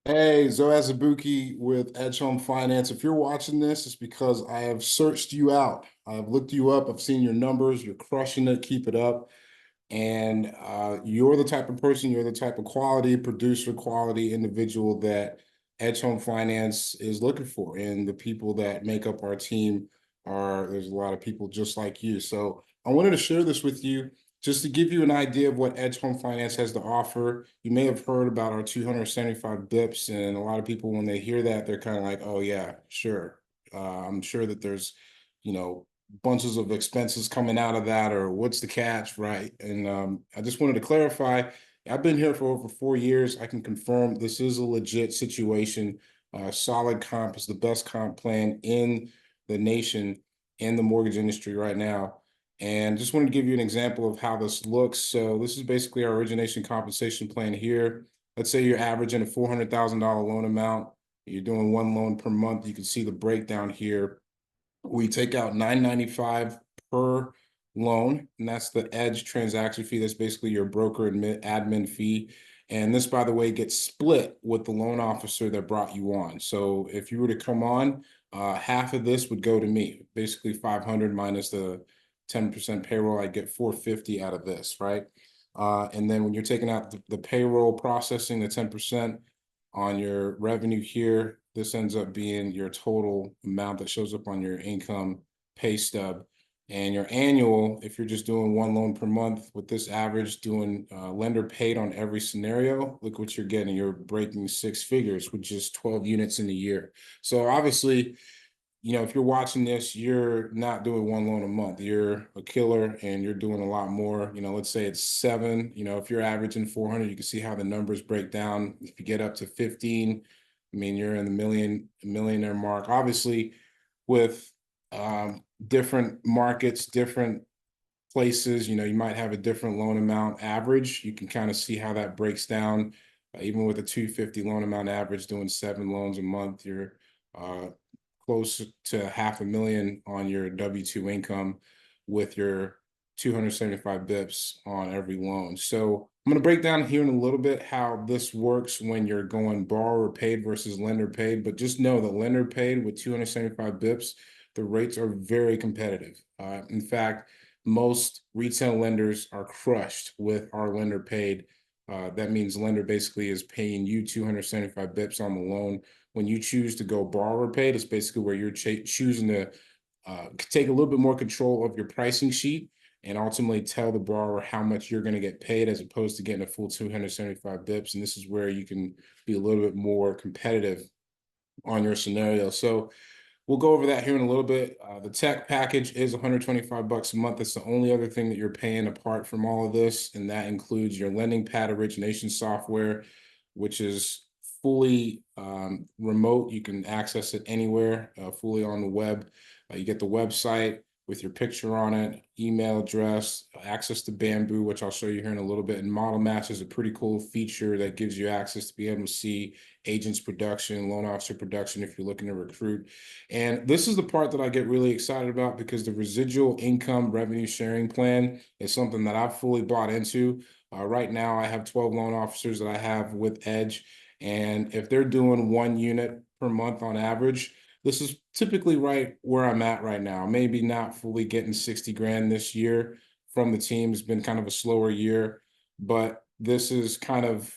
Hey, Zoe Azubuike with Edge Home Finance. If you're watching this, it's because I have searched you out. I've looked you up. I've seen your numbers. You're crushing it. Keep it up. And you're the type of person, you're the type of quality, producer quality individual that Edge Home Finance is looking for. And the people that make up our team there's a lot of people just like you. So I wanted to share this with you just to give you an idea of what Edge Home Finance has to offer. You may have heard about our 275 bips, and a lot of people, when they hear that, they're kind of like, oh, yeah, sure. I'm sure that there's, you know, bunches of expenses coming out of that, or what's the catch, right? And I just wanted to clarify. I've been here for over 4 years. I can confirm this is a legit situation. Solid Comp is the best comp plan in the nation in the mortgage industry right now. And just wanted to give you an example of how this looks. So this is basically our origination compensation plan here. Let's say you're averaging a $400,000 loan amount. You're doing one loan per month. You can see the breakdown here. We take out $9.95 per loan, and that's the Edge transaction fee. That's basically your broker admin fee. And this, by the way, gets split with the loan officer that brought you on. So if you were to come on, half of this would go to me. Basically 500 minus the 10% payroll, I get 450 out of this, right? And then when you're taking out the payroll processing, the 10% on your revenue here, this ends up being your total amount that shows up on your income pay stub. And your annual, if you're just doing one loan per month with this average, doing lender paid on every scenario, look what you're getting. You're breaking six figures with just 12 units in a year. So obviously, if you're watching this, you're not doing one loan a month. You're a killer and you're doing a lot more. Let's say it's seven. If you're averaging 400, you can see how the numbers break down. If you get up to 15, I mean, you're in the millionaire mark. Obviously, with different markets, different places, you might have a different loan amount average. You can kind of see how that breaks down. Even with a 250 loan amount average, doing seven loans a month, you're uh, close to half a million on your W-2 income with your 275 bips on every loan. So I'm going to break down here in a little bit how this works when you're going borrower paid versus lender paid. But just know that lender paid with 275 bips, the rates are very competitive. In fact, most retail lenders are crushed with our lender paid. That means lender basically is paying you 275 bips on the loan. When you choose to go borrower paid, it's basically where you're choosing to take a little bit more control of your pricing sheet and ultimately tell the borrower how much you're going to get paid as opposed to getting a full 275 bips. And this is where you can be a little bit more competitive on your scenario. So we'll go over that here in a little bit. The tech package is 125 bucks a month. That's the only other thing that you're paying apart from all of this, and that includes your lending pad origination software, which is fully remote. You can access it anywhere, fully on the web. You get the website with your picture on it, email address, access to Bamboo, which I'll show you here in a little bit. And Model Match is a pretty cool feature that gives you access to be able to see agents production, loan officer production if you're looking to recruit. And this is the part that I get really excited about because the residual income revenue sharing plan is something that I've fully bought into. Right now, I have 12 loan officers that I have with Edge. And if they're doing one unit per month on average, this is typically right where I'm at right now. Maybe not fully getting 60 grand this year from the team. It's been kind of a slower year, but this is kind of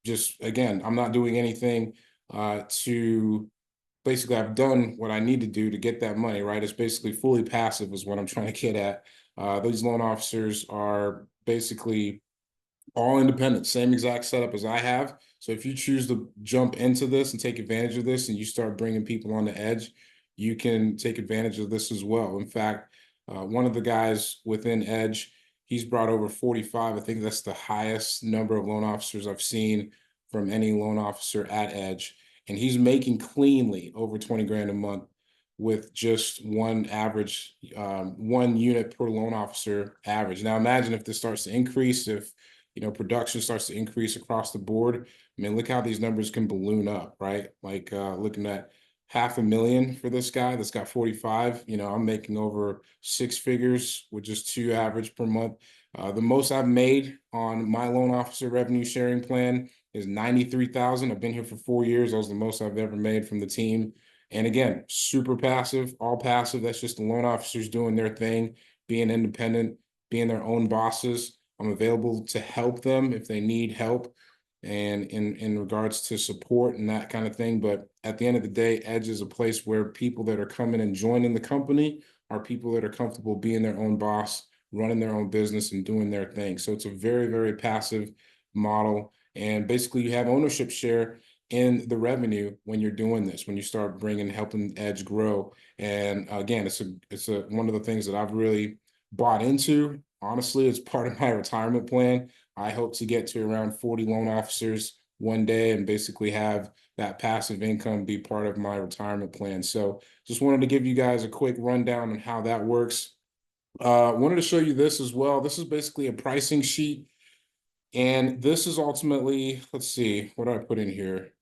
just, again, I'm not doing anything to basically I've done what I need to do to get that money, right? It's basically fully passive is what I'm trying to get at. These loan officers are basically all independent, same exact setup as I have. So if you choose to jump into this and take advantage of this and you start bringing people on the edge, you can take advantage of this as well. In fact, one of the guys within Edge, he's brought over 45. I think that's the highest number of loan officers I've seen from any loan officer at Edge. And he's making cleanly over 20 grand a month with just one average, one unit per loan officer average. Now imagine if this starts to increase, if production starts to increase across the board. I mean, look how these numbers can balloon up, right? Like looking at half a million for this guy that's got 45. I'm making over six figures with just two average per month. The most I've made on my loan officer revenue sharing plan is 93,000. I've been here for 4 years. That was the most I've ever made from the team. And again, super passive, all passive. That's just the loan officers doing their thing, being independent, being their own bosses. I'm available to help them if they need help and in regards to support and that kind of thing. But at the end of the day, Edge is a place where people that are coming and joining the company are people that are comfortable being their own boss, running their own business and doing their thing. So it's a very, very passive model. And basically you have ownership share in the revenue when you're doing this, when you start helping Edge grow. And again, it's one of the things that I've really bought into. Honestly, it's part of my retirement plan. I hope to get to around 40 loan officers one day and basically have that passive income be part of my retirement plan. So just wanted to give you guys a quick rundown on how that works. Wanted to show you this as well. This is basically a pricing sheet. And this is ultimately, let's see, what do I put in here?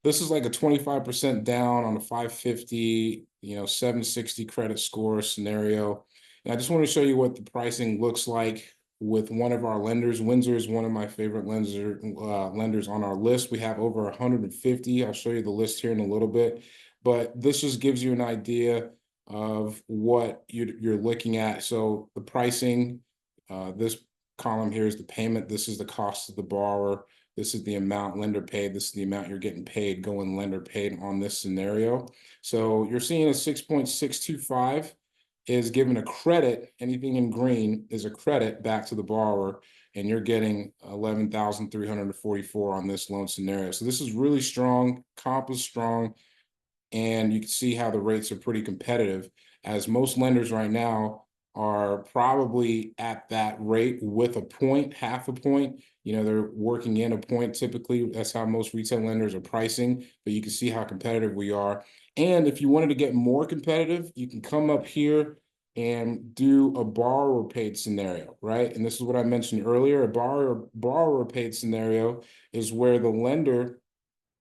This is like a 25% down on a 550, 760 credit score scenario. And I just want to show you what the pricing looks like with one of our lenders. Windsor is one of my favorite lenders on our list. We have over 150. I'll show you the list here in a little bit, but this just gives you an idea of what you're looking at. So the pricing, this column here is the payment. This is the cost of the borrower. This is the amount lender paid. This is the amount you're getting paid going lender paid on this scenario. So you're seeing a 6.625 is given a credit. Anything in green is a credit back to the borrower, and you're getting 11,344 on this loan scenario. So this is really strong. Comp is strong, and you can see how the rates are pretty competitive, as most lenders right now are probably at that rate with a point, half a point. They're working in a point typically. That's how most retail lenders are pricing, but you can see how competitive we are. And if you wanted to get more competitive, you can come up here and do a borrower paid scenario, right? And this is what I mentioned earlier. A borrower paid scenario is where the lender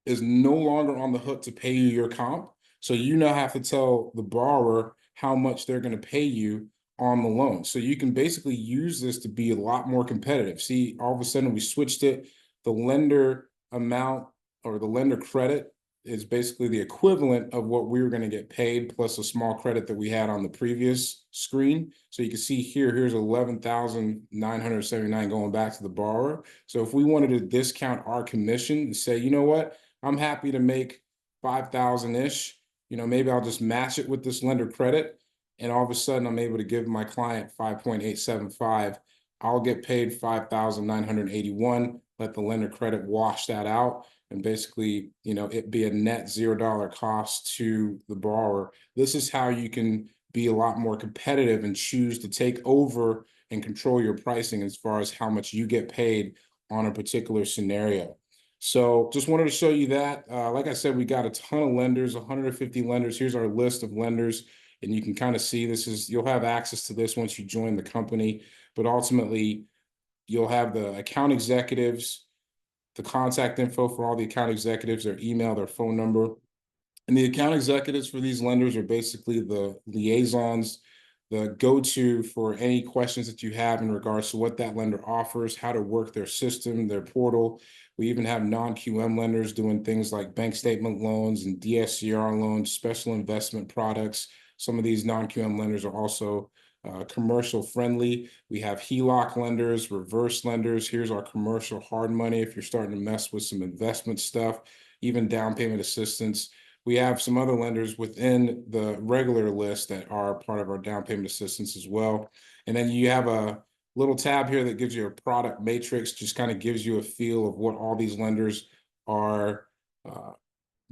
is no longer on the hook to pay you your comp. So you now have to tell the borrower how much they're going to pay you on the loan. So you can basically use this to be a lot more competitive. See, all of a sudden we switched it. The lender amount or the lender credit is basically the equivalent of what we were going to get paid plus a small credit that we had on the previous screen. So you can see here's 11,979 going back to the borrower. So if we wanted to discount our commission and say, you know what, I'm happy to make 5,000-ish, maybe I'll just match it with this lender credit. And all of a sudden I'm able to give my client 5.875. I'll get paid 5,981, let the lender credit wash that out, and basically, it be a net $0 cost to the borrower. This is how you can be a lot more competitive and choose to take over and control your pricing as far as how much you get paid on a particular scenario. So just wanted to show you that. Like I said, we got a ton of lenders, 150 lenders. Here's our list of lenders. And you can kind of see you'll have access to this once you join the company, but ultimately you'll have the account executives, the contact info for all the account executives, their email, their phone number. And the account executives for these lenders are basically the liaisons, the go-to for any questions that you have in regards to what that lender offers, how to work their system, their portal. We even have non-QM lenders doing things like bank statement loans and DSCR loans, special investment products. Some of these non-QM lenders are also commercial friendly. We have HELOC lenders, reverse lenders. Here's our commercial hard money if you're starting to mess with some investment stuff, even down payment assistance. We have some other lenders within the regular list that are part of our down payment assistance as well. And then you have a little tab here that gives you a product matrix, just kind of gives you a feel of what all these lenders are,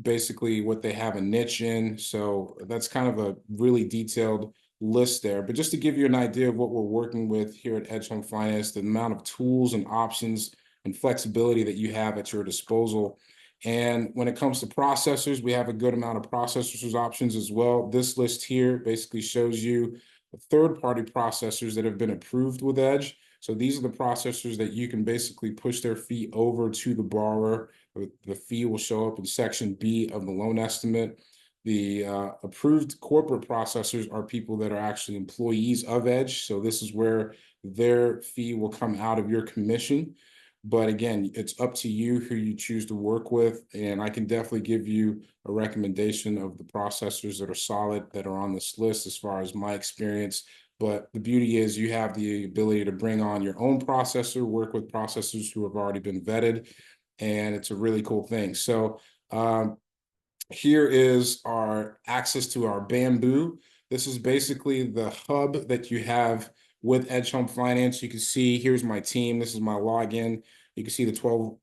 basically what they have a niche in. So that's kind of a really detailed list there. But just to give you an idea of what we're working with here at Edge Home Finance, the amount of tools and options and flexibility that you have at your disposal. And when it comes to processors, we have a good amount of processors options as well. This list here basically shows you the third-party processors that have been approved with Edge. So these are the processors that you can basically push their fee over to the borrower. The fee will show up in section B of the loan estimate. The approved corporate processors are people that are actually employees of Edge. So this is where their fee will come out of your commission. But again, it's up to you who you choose to work with. And I can definitely give you a recommendation of the processors that are solid that are on this list as far as my experience. But the beauty is you have the ability to bring on your own processor, work with processors who have already been vetted, and it's a really cool thing. So here is our access to our Bamboo. This is basically the hub that you have with Edge Home Finance. You can see here's my team. This is my login. You can see the 12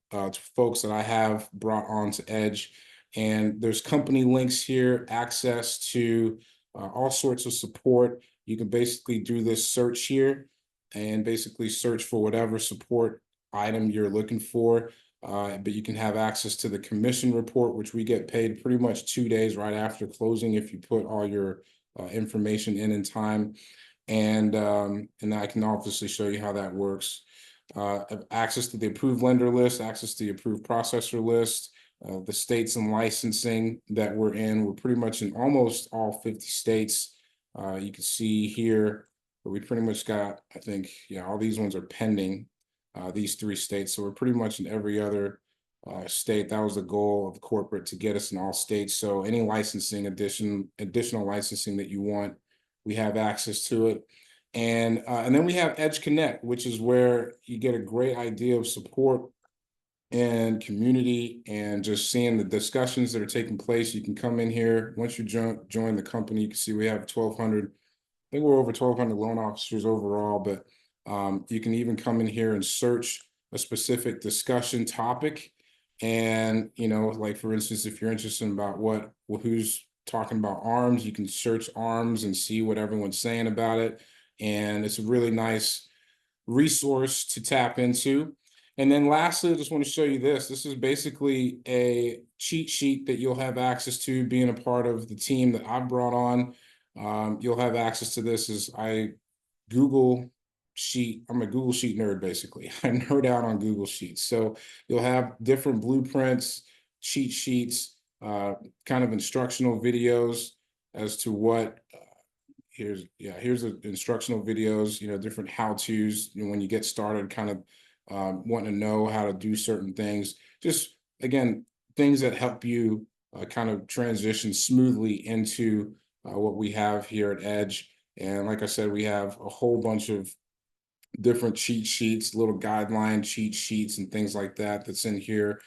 folks that I have brought onto Edge. And there's company links here, access to all sorts of support. You can basically do this search here and basically search for whatever support item you're looking for. But you can have access to the commission report, which we get paid pretty much 2 days right after closing if you put all your information in time. And I can obviously show you how that works. Access to the approved lender list, access to the approved processor list, the states and licensing that we're in. We're pretty much in almost all 50 states. You can see here, we pretty much got, I think, yeah, all these ones are pending. These 3 states. So we're pretty much in every other state. That was the goal of corporate, to get us in all states. So any licensing additional licensing that you want, we have access to it. And then we have Edge Connect, which is where you get a great idea of support and community and just seeing the discussions that are taking place. You can come in here. Once you join the company, you can see we have 1,200, I think we're over 1,200 loan officers overall, but you can even come in here and search a specific discussion topic. And, like for instance, if you're interested about who's talking about ARMs, you can search ARMs and see what everyone's saying about it. And it's a really nice resource to tap into. And then lastly, I just want to show you this. This is basically a cheat sheet that you'll have access to being a part of the team that I've brought on. You'll have access to this as I'm a Google Sheet nerd, basically. I nerd out on Google Sheets. So you'll have different blueprints, cheat sheets, kind of instructional videos as to what here's the instructional videos, different how-tos, when you get started, kind of wanting to know how to do certain things. Just, again, things that help you kind of transition smoothly into what we have here at Edge. And like I said, we have a whole bunch of different cheat sheets, little guideline cheat sheets and things like that that's in here,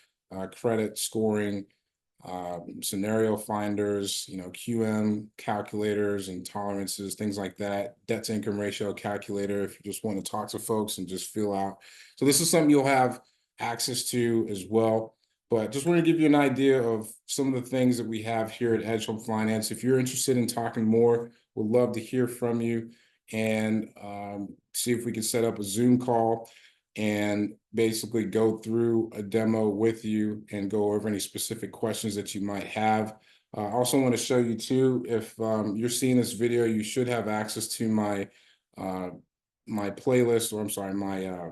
credit scoring, scenario finders, QM calculators and tolerances, things like that, debt to income ratio calculator if you just want to talk to folks and just fill out. So this is something you'll have access to as well. But just want to give you an idea of some of the things that we have here at Edge Home Finance. If you're interested in talking more, we'd love to hear from you and see if we can set up a Zoom call and basically go through a demo with you and go over any specific questions that you might have. I also want to show you too, if you're seeing this video, you should have access to my my playlist, or I'm sorry, my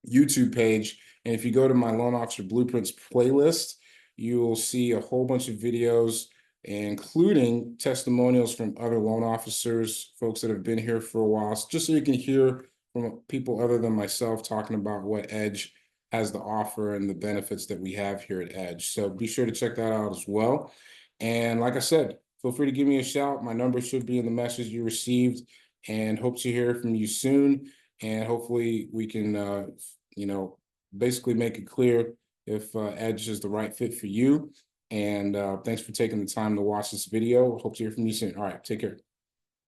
YouTube page. And if you go to my Loan Officer Blueprints playlist, you will see a whole bunch of videos, including testimonials from other loan officers, folks that have been here for a while, just so you can hear from people other than myself talking about what Edge has to offer and the benefits that we have here at Edge. So be sure to check that out as well. And like I said, feel free to give me a shout. My number should be in the message you received, and hope to hear from you soon. And hopefully we can, basically make it clear if Edge is the right fit for you. And thanks for taking the time to watch this video. Hope to hear from you soon. All right, take care.